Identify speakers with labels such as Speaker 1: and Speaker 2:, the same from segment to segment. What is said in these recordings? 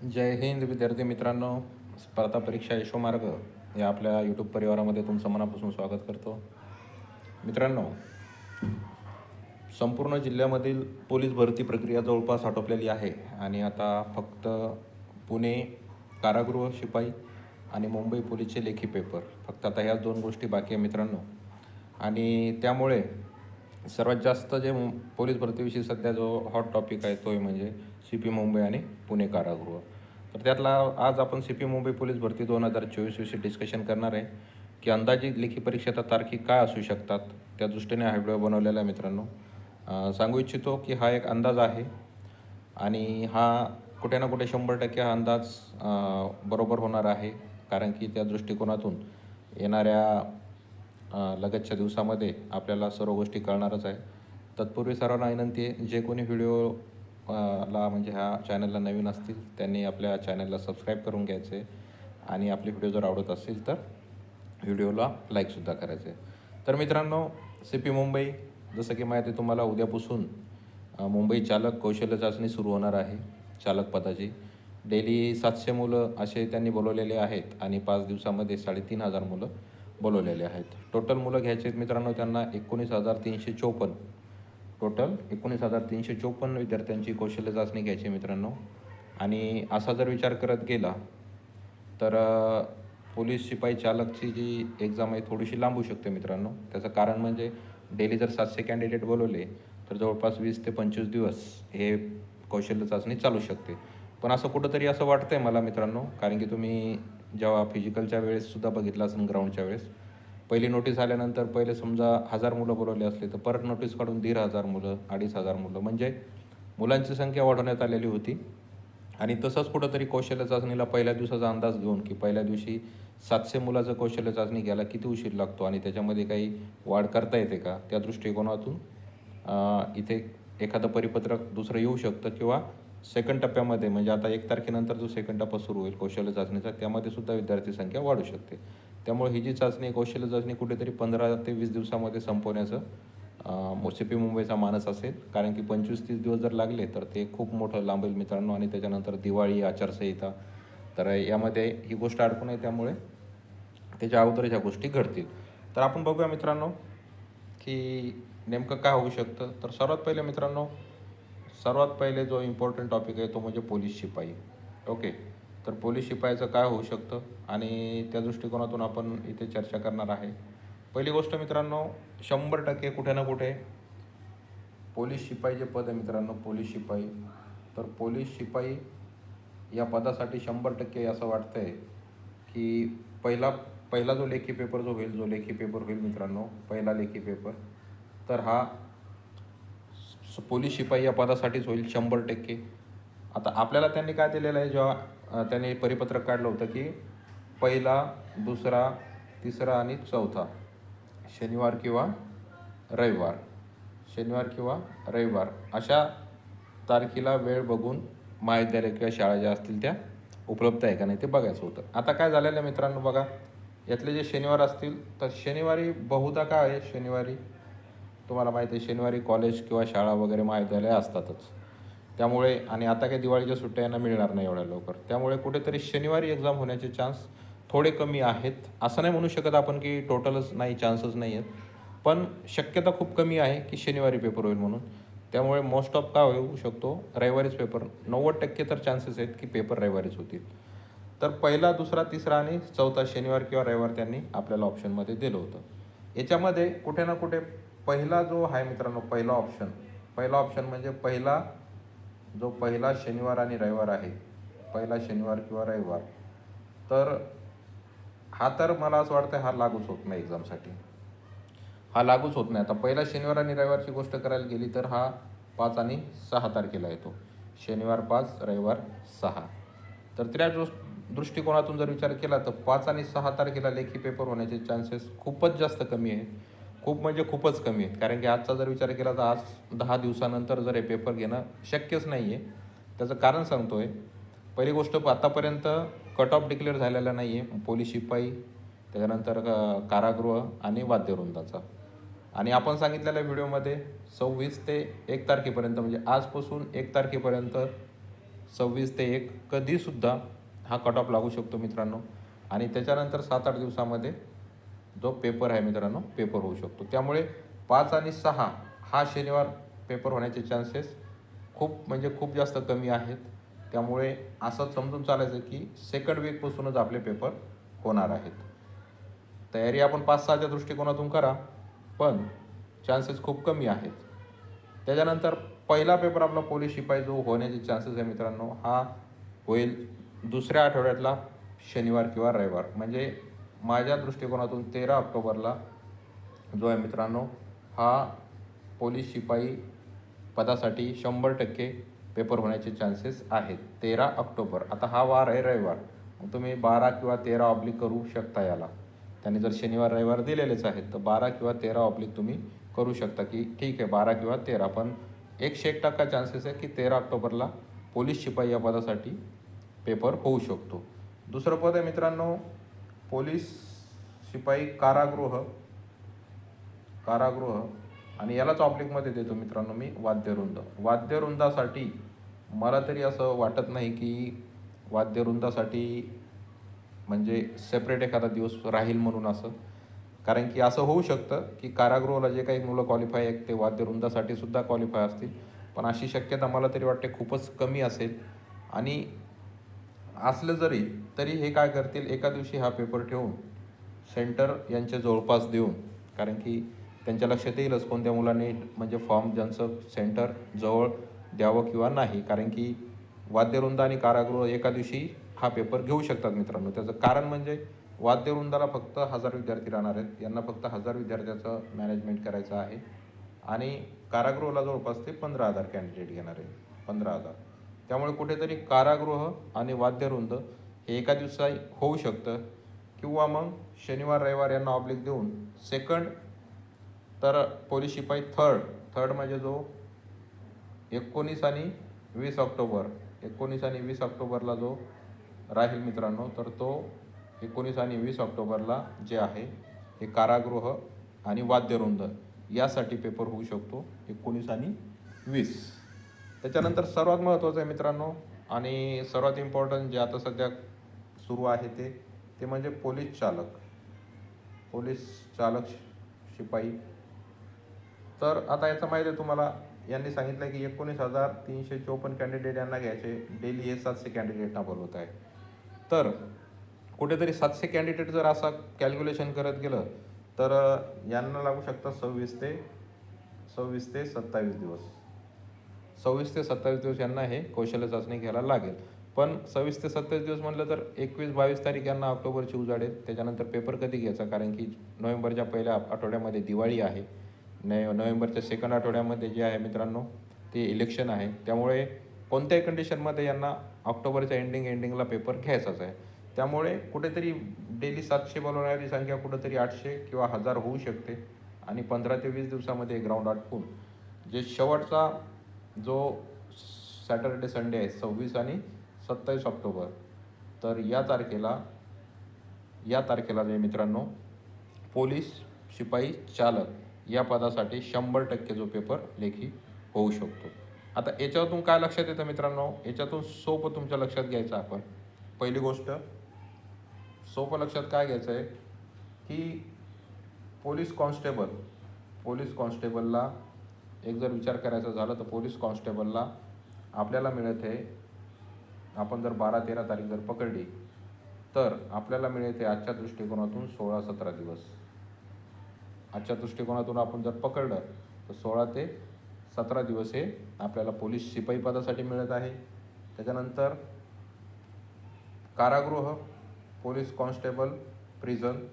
Speaker 1: जय हिंद विद्यार्थी मित्रांनो. स्पर्धा परीक्षा यशोमार्ग या आपल्या यूट्यूब परिवारामध्ये तुमचं मनापासून स्वागत करतो. मित्रांनो, संपूर्ण जिल्ह्यामधील पोलीस भरती प्रक्रिया जवळपास आटोपलेली आहे आणि आता फक्त पुणे कारागृह शिपाई आणि मुंबई पोलीसचे लेखी पेपर, फक्त आता ह्याच दोन गोष्टी बाकी आहे मित्रांनो. आणि त्यामुळे सर्वात जास्त जे पोलीस भरतीविषयी सध्या जो हॉट टॉपिक आहे तो म्हणजे CP मुंबई आणि पुणे कारागृह. तर त्यातला आज आपण CP मुंबई पोलीस भरती 2024 विषयी डिस्कशन करणार आहे की अंदाजित लेखी परीक्षेच्या तारखी काय असू शकतात. त्या दृष्टीने हा व्हिडिओ बनवलेला आहे मित्रांनो. सांगू इच्छितो की हा एक अंदाज आहे आणि हा कुठे ना कुठे 100% हा अंदाज बरोबर होणार आहे, कारण की त्या दृष्टिकोनातून येणाऱ्या लगतच्या दिवसामध्ये आपल्याला सर्व गोष्टी कळणारच आहे. तत्पूर्वी सर्वांना विनंती आहे, जे कोणी व्हिडिओ ला म्हणजे ह्या चॅनलला नवीन असतील त्यांनी आपल्या चॅनलला सबस्क्राईब करून घ्यायचे आहे आणि आपले व्हिडिओ जर आवडत असतील तर व्हिडिओला लाईकसुद्धा करायचे. तर मित्रांनो, CP मुंबई, जसं की माहिती आहे तुम्हाला, उद्यापासून मुंबई चालक कौशल्य चाचणी सुरू होणार आहे. चालक पदाची डेली 700 मुलं असे त्यांनी बोलवलेले आहेत आणि 5 दिवसामध्ये 3,500 मुलं बोलवलेले आहेत. टोटल मुलं घ्यायचे आहेत मित्रांनो त्यांना 19,354. टोटल 19,354 विद्यार्थ्यांची कौशल्य चाचणी घ्यायची मित्रांनो. आणि असा जर विचार करत गेला तर पोलीस शिपाई चालकची जी एक्झाम आहे थोडीशी लांबू शकते मित्रांनो. त्याचं कारण म्हणजे डेली जर 700 कॅन्डिडेट बोलवले तर जवळपास 20 ते 25 दिवस हे कौशल्य चाचणी चालू शकते. पण असं कुठंतरी असं वाटतं आहे मला मित्रांनो, कारण की तुम्ही जेव्हा फिजिकलच्या वेळेससुद्धा बघितलं असेल, ग्राउंडच्या वेळेस पहिली नोटीस आल्यानंतर पहिले समजा 1,000 मुलं बोलवले असले तर परत नोटीस काढून 1,500 मुलं, 2,500 मुलं, म्हणजे मुलांची संख्या वाढवण्यात आलेली होती. आणि तसंच कुठंतरी कौशल्य चाचणीला पहिल्या दिवसाचा अंदाज घेऊन की पहिल्या दिवशी 700 मुलाचं कौशल्य चाचणी घ्यायला किती उशीर लागतो आणि त्याच्यामध्ये काही वाढ करता येते का, त्या दृष्टिकोनातून इथे एखादं परिपत्रक दुसरं येऊ शकतं. किंवा सेकंड टप्प्यामध्ये म्हणजे आता 1 तारखेनंतर जो सेकंड टप्पा सुरू होईल कौशल्य चाचणीचा, त्यामध्ये सुद्धा विद्यार्थी संख्या वाढू शकते. त्यामुळे ही जी चाचणी, कौशल्य चाचणी, कुठेतरी 15 ते 20 दिवसामध्ये संपवण्याचं CP मुंबईचा मानस असेल, कारण की 25-30 दिवस जर लागले तर ते खूप मोठं लांबेल मित्रांनो. आणि त्याच्यानंतर दिवाळी, आचारसंहिता, तर यामध्ये ही गोष्ट अडकून आहे, त्यामुळे त्याच्या अगोदरच ह्या गोष्टी घडतील. तर आपण बघूया मित्रांनो की नेमकं काय होऊ शकतं. तर सर्वात पहिले मित्रांनो, सर्वात पहिले जो इम्पॉर्टंट टॉपिक आहे तो म्हणजे पोलीस शिपाई. ओके, तर पोलीस शिपाईचं काय होऊ शकतं आणि त्या दृष्टिकोनातून आपण इथे चर्चा करणार आहे. पहिली गोष्ट मित्रांनो, 100% कुठे ना कुठे पोलीस शिपाई जे पद आहे मित्रांनो, पोलीस शिपाई, तर पोलीस शिपाई या पदासाठी 100% असं वाटतं आहे की पहिला पहिला जो लेखी पेपर होईल मित्रांनो, पहिला लेखी पेपर, तर हा पोलीस शिपाई या पदासाठीच होईल 100%. आता आपल्याला त्यांनी काय दिलेलं आहे, जेव्हा त्यांनी परिपत्रक काढलं होतं की पहिला, दुसरा, तिसरा आणि चौथा शनिवार किंवा रविवार, अशा तारखेला वेळ बघून महाविद्यालय किंवा शाळा ज्या असतील त्या उपलब्ध आहे का नाही ते बघायचं होतं. आता काय झालेलं आहे मित्रांनो, बघा, यातले जे शनिवार असतील तर शनिवारी बहुधा काय आहे, शनिवारी तुम्हाला माहिती आहे शनिवारी कॉलेज किंवा शाळा वगैरे महाविद्यालय असतातच. त्यामुळे आणि आता काही दिवाळीच्या सुट्ट्या यांना मिळणार नाही एवढ्या लवकर, त्यामुळे कुठेतरी शनिवारी एक्झाम होण्याचे चान्स थोडे कमी आहेत. असं नाही म्हणू शकत आपण की टोटलच नाही, चान्सच नाही आहेत, पण शक्यता खूप कमी आहे की शनिवारी पेपर होईल म्हणून. त्यामुळे मोस्ट ऑफ काय होऊ शकतो, रविवारीच पेपर, 90% तर चान्सेस आहेत की पेपर रविवारीच होतील. तर पहिला, दुसरा, तिसरा आणि चौथा शनिवार किंवा रविवार त्यांनी आपल्याला ऑप्शनमध्ये दिलं होतं. याच्यामध्ये कुठे ना कुठे पहिला जो आहे मित्रांनो, पहिला ऑप्शन म्हणजे पहिला शनिवार आणि रविवार आहे, पहिला शनिवार किंवा रविवार, तर हा तर मला असं वाटतं हा लागूच होत नाही एक्झामसाठी, हा लागूच होत नाही. आता पहिला शनिवार आणि रविवारची गोष्ट करायला गेली तर हा 5 आणि 6 तारखेला येतो, शनिवार 5, रविवार 6. तर त्या दृष्टिकोनातून जर विचार केला तर 5 आणि 6 तारखेला लेखी पेपर होण्याचे चान्सेस खूपच जास्त कमी आहेत, खूप म्हणजे खूपच कमी आहेत. कारण की आजचा जर विचार केला तर आज 10 दिवसानंतर जर हे पेपर घेणं शक्यच नाही आहे. त्याचं कारण सांगतो आहे. पहिली गोष्ट, आतापर्यंत कट ऑफ डिक्लेअर झालेला नाही आहे पोलीस शिपाई, त्याच्यानंतर कारागृह आणि वाद्यवृंदाचा. आणि आपण सांगितलेल्या व्हिडिओमध्ये 26 ते 1 तारखेपर्यंत, म्हणजे आजपासून 1 तारखेपर्यंत 26 ते 1 कधीसुद्धा हा कट ऑफ लागू शकतो मित्रांनो. आणि त्याच्यानंतर 7-8 दिवसामध्ये जो पेपर आहे मित्रांनो पेपर होऊ शकतो. त्यामुळे 5 आणि 6 हा शनिवार पेपर होण्याचे चान्सेस खूप म्हणजे खूप जास्त कमी आहेत. त्यामुळे असं समजून चालायचं की सेकंड वीकपासूनच आपले पेपर होणार आहेत. तयारी आपण 5-6च्या दृष्टिकोनातून करा, पण चान्सेस खूप कमी आहेत. त्याच्यानंतर पहिला पेपर आपला पोलीस शिपाई जो होण्याचे चान्सेस आहे मित्रांनो, हा होईल दुसऱ्या आठवड्यातला शनिवार किंवा रविवार. म्हणजे माझ्या दृष्टिकोनातून 13 ऑक्टोबरला जो आहे मित्रांनो, हा पोलीस शिपाई पदासाठी 100% पेपर होण्याचे चान्सेस आहेत. 13 ऑक्टोबर. आता हा वार आहे रविवार, मग तुम्ही 12 किंवा 13 ऑब्लिक करू शकता याला. त्यांनी जर शनिवार रविवार दिलेलेच आहेत तर 12 किंवा 13 ऑब्लिक तुम्ही करू शकता की ठीक आहे 12 किंवा 13. पण 101% चान्सेस आहे की 13 ऑक्टोबरला पोलीस शिपाई या पदासाठी पेपर होऊ शकतो. दुसरं पद आहे मित्रांनो पोलीस शिपाई कारागृह आणि यालाच ऑब्लिकमध्ये देतो मित्रांनो मी वाद्यवृंद. वाद्यवृंदासाठी मला तरी असं वाटत नाही की वाद्यवृंदासाठी म्हणजे सेपरेट एखादा दिवस राहील म्हणून असं. कारण की असं होऊ शकतं की कारागृहाला जे काही मुलं क्वालिफाय आहेत ते वाद्यवृंदासाठी सुद्धा क्वालिफाय असतील, पण अशी शक्यता मला तरी वाटते खूपच कमी असेल. आणि असलं जरी तरी हे काय करतील एका दिवशी हा पेपर ठेवून सेंटर यांच्या जवळपास देऊन, कारण की त्यांच्या लक्षात येईलच कोणत्या मुलांनी म्हणजे फॉर्म ज्यांचं सेंटर जवळ द्यावं किंवा नाही. कारण की वाद्यवृंद आणि कारागृह एका दिवशी हा पेपर घेऊ शकतात मित्रांनो. त्याचं कारण म्हणजे वाद्यवृंदाला फक्त 1000 विद्यार्थी राहणार आहेत, यांना फक्त 1000 विद्यार्थ्याचं मॅनेजमेंट करायचं आहे. आणि कारागृहाला जवळपास ते 15,000 कॅन्डिडेट घेणार आहे, 15,000. त्यामुळे कुठेतरी कारागृह आणि वाद्यवृंद हे एका दिवसात होऊ शकतं. किंवा मग शनिवार रविवार यांना ऑब्लिक देऊन सेकंड तर पोलीस शिपाई थर्ड म्हणजे जो 19 आणि 20 ऑक्टोबर 19 आणि 20 ऑक्टोबरला जो राहील मित्रांनो, तर तो 19 आणि 20 ऑक्टोबरला जे आहे हे कारागृह आणि वाद्यवृंद यासाठी पेपर होऊ शकतो 19 आणि 20. त्याच्यानंतर सर्वात महत्त्वाचं आहे मित्रांनो आणि सर्वात इम्पॉर्टंट जे आता सध्या सुरू आहे ते म्हणजे पोलीस चालक शिपाई. तर आता याचं माहिती आहे तुम्हाला, यांनी सांगितलं आहे की 19,354 कॅन्डिडेट यांना घ्यायचे. डेली हे 700 कॅन्डिडेटना बोलवत आहे. तर कुठेतरी 700 कॅन्डिडेट जर असा कॅल्क्युलेशन करत गेलं तर यांना लागू शकतात 26 ते 27 दिवस. 26 ते 27 दिवस यांना हे कौशल्य चाचणी घ्यायला लागेल. पण 26 ते 27 दिवस म्हटलं तर 21-22 तारीख यांना ऑक्टोबरची उजाडेल. त्याच्यानंतर पेपर कधी घ्यायचा, कारण की नोव्हेंबरच्या पहिल्या आठवड्यामध्ये दिवाळी आहे. नोव्हेंबरच्या सेकंड आठवड्यामध्ये जे आहे मित्रांनो ते इलेक्शन आहे. त्यामुळे कोणत्याही कंडिशनमध्ये यांना ऑक्टोबरच्या एंडिंगला पेपर घ्यायचाच आहे. त्यामुळे कुठेतरी डेली 700 बोलवणारी संख्या कुठेतरी 800 किंवा 1000 होऊ शकते. आणि 15 ते 20 दिवसामध्ये ग्राउंड आटपून जे शेवटचा जो सॅटर्डे संडे आहे 26 आणि 27 ऑक्टोबर, तर या तारखेला जे मित्रांनो पोलीस शिपाई चालक या पदासाठी 100% जो पेपर लेखी होऊ शकतो. आता याच्यातून काय लक्षात येतं मित्रांनो, याच्यातून सोपं तुमच्या लक्षात घ्यायचं. आपण पहिली गोष्ट सोपं लक्षात काय घ्यायचं आहे की पोलीस कॉन्स्टेबलला एक जर विचार करायचा झाला तर पोलीस कॉन्स्टेबलला आपल्याला मिळत आहे, आपण जर 12-13 तारीख जर पकडली तर आपल्याला मिळते आजच्या दृष्टिकोनातून 16-17 दिवस. आजच्या दृष्टिकोनातून आपण जर पकडलं तर 16 ते 17 दिवस हे आपल्याला पोलीस शिपाई पदासाठी मिळत आहे. त्याच्यानंतर कारागृह, पोलीस कॉन्स्टेबल, प्रिझन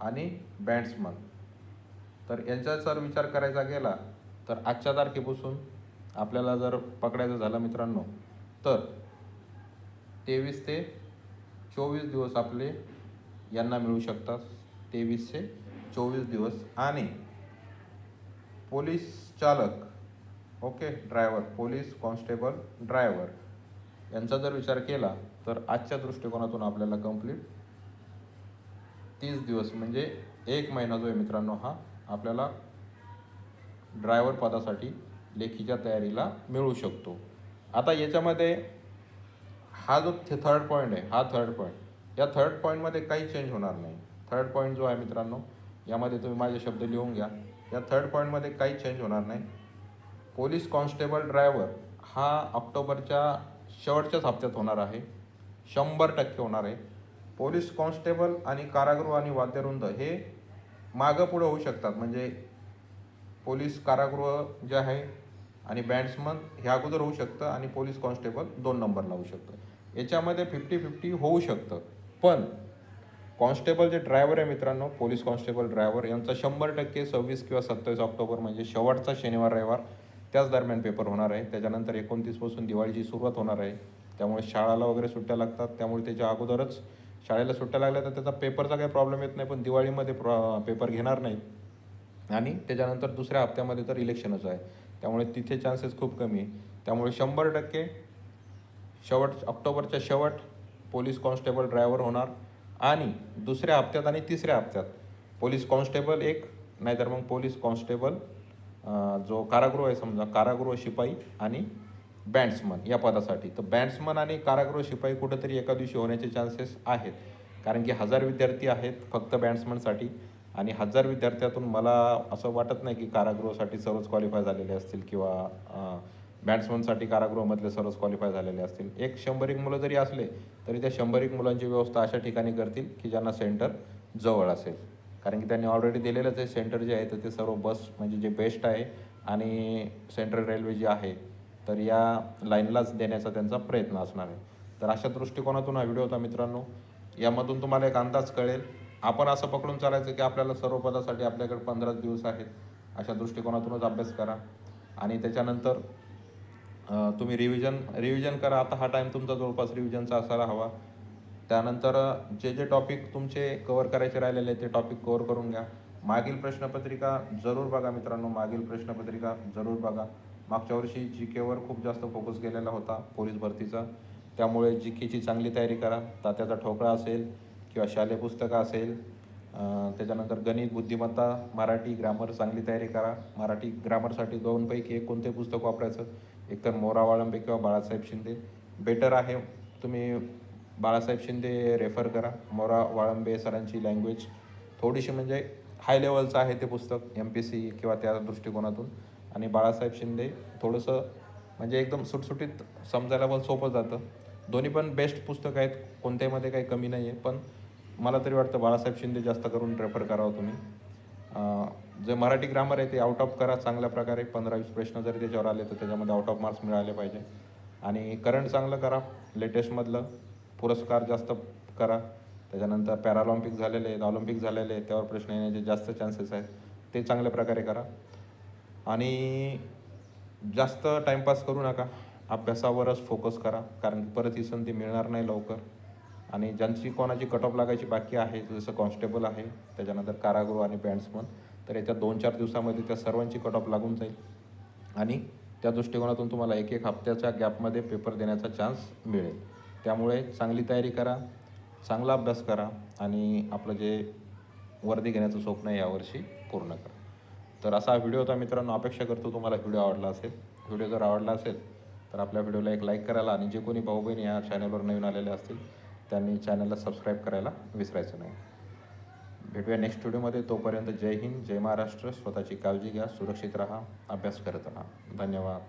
Speaker 1: आणि बँड्समन, तर यांचा जर विचार करायचा गेला तर आजच्या तारखेपासून आपल्याला जर पकडायचं झालं मित्रांनो तर 23 ते 24 दिवस आपले यांना मिळू शकतात. 23 ते 24 दिवस. आणि पोलीस चालक ड्रायव्हर, पोलीस कॉन्स्टेबल ड्रायव्हर यांचा जर विचार केला तर आजच्या दृष्टिकोनातून आपल्याला कंप्लीट 30 दिवस म्हणजे 1 महिना जो आहे मित्रांनो हा आपल्याला ड्रायव्हर पदासाठी लेखीच्या तयारीला मिळू शकतो. आता याच्यामध्ये हा जो थर्ड पॉईंट आहे, हा थर्ड पॉईंट, या थर्ड पॉईंटमध्ये काही चेंज होणार नाही. थर्ड पॉईंट जो आहे मित्रांनो, यामध्ये तुम्ही माझे शब्द लिहून घ्या. या थर्ड पॉईंटमध्ये काही चेंज होणार नाही. पोलीस कॉन्स्टेबल ड्रायव्हर हा ऑक्टोबरच्या शेवटच्याच हप्त्यात होणार आहे, 100% होणार आहे. पोलीस कॉन्स्टेबल आणि कारागृह आणि वाद्यवृंद हे मागं पुढं होऊ शकतात. म्हणजे पोलीस कारागृह जे आहे आणि बँड्समन हे अगोदर होऊ शकतं आणि पोलीस कॉन्स्टेबल 2 नंबरला होऊ शकतं. याच्यामध्ये 50-50 होऊ शकतं. पण कॉन्स्टेबल जे ड्रायव्हर आहे मित्रांनो, पोलीस कॉन्स्टेबल ड्रायव्हर यांचा 100% 26 किंवा 27 ऑक्टोबर म्हणजे शेवटचा शनिवार रविवार त्याच दरम्यान पेपर होणार आहे. त्याच्यानंतर 29पासून दिवाळीची सुरुवात होणार आहे. त्यामुळे शाळाला वगैरे सुट्ट्या लागतात. त्यामुळे त्याच्या अगोदरच शाळेला सुट्ट्या लागल्या तर त्याचा पेपरचा काही प्रॉब्लेम येत नाही. पण दिवाळीमध्ये पेपर घेणार नाही. आणि त्याच्यानंतर दुसऱ्या हप्त्यामध्ये तर इलेक्शनच आहे. त्यामुळे तिथे चान्सेस खूप कमी आहे. त्यामुळे 100% ऑक्टोबरच्या शेवट पोलीस कॉन्स्टेबल ड्रायव्हर होणार आणि दुसऱ्या हप्त्यात आणि तिसऱ्या हप्त्यात पोलीस कॉन्स्टेबल एक, नाहीतर मग पोलीस कॉन्स्टेबल जो कारागृह आहे, समजा कारागृह शिपाई आणि बँड्समन या पदासाठी. तर बँड्समन आणि कारागृह शिपाई कुठंतरी एका दिवशी होण्याचे चान्सेस आहेत. कारण की 1000 विद्यार्थी आहेत फक्त बँड्समनसाठी आणि 1000 विद्यार्थ्यातून मला असं वाटत नाही की कारागृहासाठी सर्वच क्वालिफाय झालेले असतील किंवा बॅट्समनसाठी कारागृहामधले सर्वच क्वालिफाय झालेले असतील. 100 मुलं जरी असले तरी त्या 100 मुलांची व्यवस्था अशा ठिकाणी करतील की ज्यांना सेंटर जवळ असेल. कारण की त्यांनी ऑलरेडी दिलेलंच आहे सेंटर जे आहे तर ते सर्व बस म्हणजे जे बेस्ट आहे आणि सेंट्रल रेल्वे जी आहे तर या लाईनलाच देण्याचा त्यांचा प्रयत्न असणार आहे. तर अशा दृष्टिकोनातून हा व्हिडिओ होता मित्रांनो. यामधून तुम्हाला एक अंदाज कळेल. आपण असं पकडून चालायचं की आपल्याला सर्व पदासाठी आपल्याकडे 15 दिवस आहेत, अशा दृष्टिकोनातूनच अभ्यास करा. आणि त्याच्यानंतर तुम्ही रिव्हिजन करा. आता हा टाईम तुमचा जवळपास रिव्हिजनचा असायला हवा. त्यानंतर जे जे टॉपिक तुमचे कवर करायचे राहिलेले ते टॉपिक कवर करून घ्या. मागील प्रश्नपत्रिका जरूर बघा मित्रांनो, मागील प्रश्नपत्रिका जरूर बघा. मागच्या वर्षी जी केवर खूप जास्त फोकस केलेला होता पोलीस भरतीचा. त्यामुळे जी केची चांगली तयारी करा. तात्याचा ठोकळा असेल किंवा शालेय पुस्तकं असेल. त्याच्यानंतर गणित, बुद्धिमत्ता, मराठी, ग्रामर चांगली तयारी करा. मराठी ग्रामरसाठी 2 पैकी एक कोणते पुस्तक वापरायचं, एकतर मोरा वाळंबे किंवा बाळासाहेब शिंदे. बेटर आहे तुम्ही बाळासाहेब शिंदे रेफर करा. मोरा वाळंबे सरांची लँग्वेज थोडीशी म्हणजे हाय लेवलचं आहे ते पुस्तक MPSC किंवा त्या दृष्टिकोनातून. आणि बाळासाहेब शिंदे थोडंसं म्हणजे एकदम सुटसुटीत समजायला पण सोपं जातं. दोन्ही पण बेस्ट पुस्तक आहेत, कोणत्यामध्ये काही कमी नाही आहे. पण मला तरी वाटतं बाळासाहेब शिंदे जास्त करून रेफर करावं तुम्ही. जे मराठी ग्रामर आहे ते आउट ऑफ करा चांगल्या प्रकारे. 15-20 प्रश्न जरी त्याच्यावर आले तर त्याच्यामध्ये आउट ऑफ मार्क्स मिळाले पाहिजे. आणि करंट चांगलं करा, लेटेस्टमधलं पुरस्कार जास्त करा. त्याच्यानंतर पॅराऑलिम्पिक झालेले आहेत, ऑलिम्पिक झालेले आहेत, त्यावर प्रश्न येण्याचे जास्त चान्सेस आहेत, ते चांगल्या प्रकारे करा. आणि जास्त टाईमपास करू नका, अभ्यासावरच फोकस करा. कारण की परत ही संधी मिळणार नाही लवकर. आणि ज्यांची कोणाची कट ऑफ लागायची बाकी आहे, जसं कॉन्स्टेबल आहे, त्याच्यानंतर कारागृह आणि बँड्समन, तर येत्या 2-4 दिवसामध्ये त्या सर्वांची कट ऑफ लागून जाईल. आणि त्या दृष्टिकोनातून तुम्हाला 1-1 हप्त्याच्या गॅपमध्ये पेपर देण्याचा चान्स मिळेल. त्यामुळे चांगली तयारी करा, चांगला अभ्यास करा आणि आपलं जे वर्दी घेण्याचं स्वप्न आहे यावर्षी पूर्ण करा. तर असा हा व्हिडिओ होता मित्रांनो. अपेक्षा करतो तुम्हाला व्हिडिओ आवडला असेल. व्हिडिओ जर आवडला असेल तर आपल्या व्हिडिओला एक लाईक करायला आणि जे कोणी भाऊ बहीण या चॅनलवर नवीन आलेले असतील त्यांनी चॅनलला सबस्क्राईब करायला विसरायचं नाही. भेटूया नेक्स्ट व्हिडिओमध्ये. तोपर्यंत जय हिंद, जय महाराष्ट्र. स्वतःची काळजी घ्या, सुरक्षित राहा, अभ्यास करत राहा. धन्यवाद.